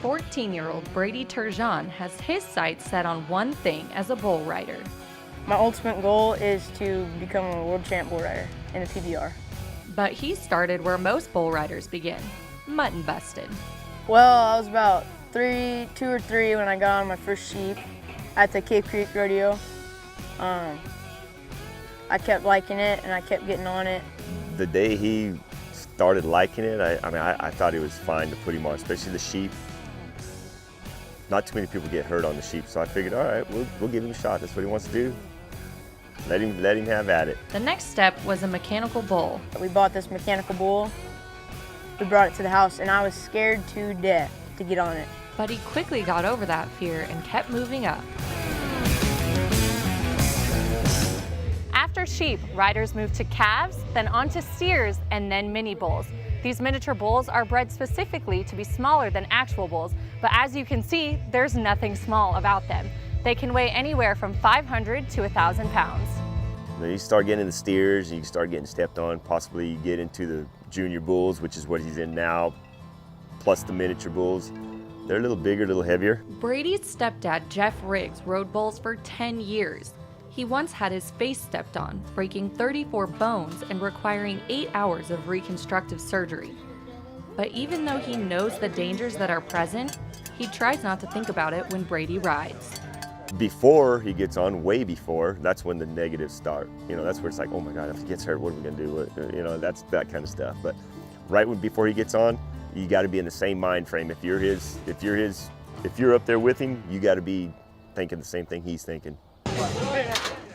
14-year-old Brady Turgeon has his sights set on one thing as a bull rider. My ultimate goal is to become a world champ bull rider in the PBR. But he started where most bull riders begin, mutton busted. Well, I was about 2 or 3 when I got on my first sheep at the Cape Creek rodeo. I kept liking it and I kept getting on it. The day he started liking it, I thought it was fine to put him on, especially the sheep. Not too many people get hurt on the sheep, so I figured, all right, we'll give him a shot. That's what he wants to do. Let him have at it. The next step was a mechanical bull. We bought this mechanical bull. We brought it to the house and I was scared to death to get on it. But he quickly got over that fear and kept moving up. After sheep, riders moved to calves, then onto steers, and then mini bulls. These miniature bulls are bred specifically to be smaller than actual bulls, but as you can see, there's nothing small about them. They can weigh anywhere from 500 to 1,000 pounds. You start getting into steers, and you start getting stepped on. Possibly you get into the junior bulls, which is what he's in now, plus the miniature bulls. They're a little bigger, a little heavier. Brady's stepdad, Jeff Riggs, rode bulls for 10 years. He once had his face stepped on, breaking 34 bones and requiring 8 hours of reconstructive surgery. But even though he knows the dangers that are present, he tries not to think about it when Brady rides. Before he gets on, way before, that's when the negatives start. That's where it's like, oh my God, if he gets hurt, what are we gonna do? That's that kind of stuff. But right before he gets on, you got to be in the same mind frame. If you're up there with him, you got to be thinking the same thing he's thinking.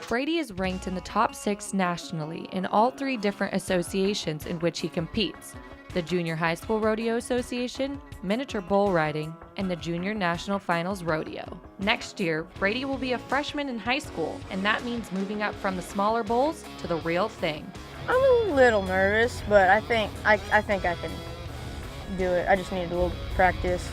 Brady is ranked in the top 6 nationally in all 3 different associations in which he competes: the Junior High School Rodeo Association, Miniature Bull Riding, and the Junior National Finals Rodeo. Next year, Brady will be a freshman in high school, and that means moving up from the smaller bulls to the real thing. I'm a little nervous, but I think I can do it. I just need a little practice.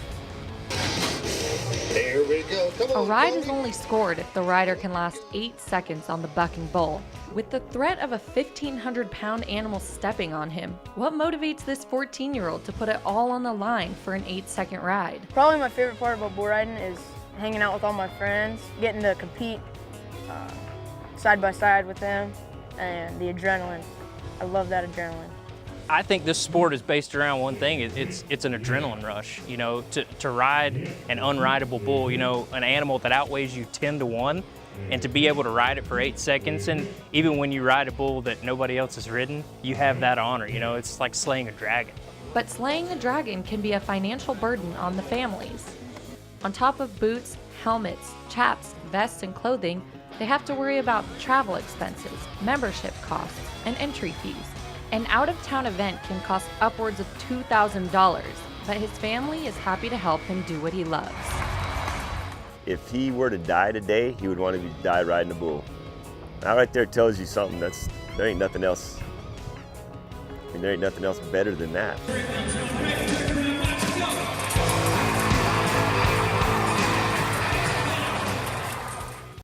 There we go. Come on, a ride is only scored if the rider can last 8 seconds on the bucking bull. With the threat of a 1,500-pound animal stepping on him, what motivates this 14-year-old to put it all on the line for an 8-second ride? Probably my favorite part about bull riding is hanging out with all my friends, getting to compete side by side with them, and the adrenaline. I love that adrenaline. I think this sport is based around one thing. It's an adrenaline rush. To ride an unrideable bull, an animal that outweighs you 10 to 1, and to be able to ride it for 8 seconds. And even when you ride a bull that nobody else has ridden, you have that honor. It's like slaying a dragon. But slaying the dragon can be a financial burden on the families. On top of boots, helmets, chaps, vests, and clothing, they have to worry about travel expenses, membership costs, and entry fees. An out-of-town event can cost upwards of $2,000, but his family is happy to help him do what he loves. If he were to die today, he would want to die riding a bull. That right there tells you something. There ain't nothing else. There ain't nothing else better than that.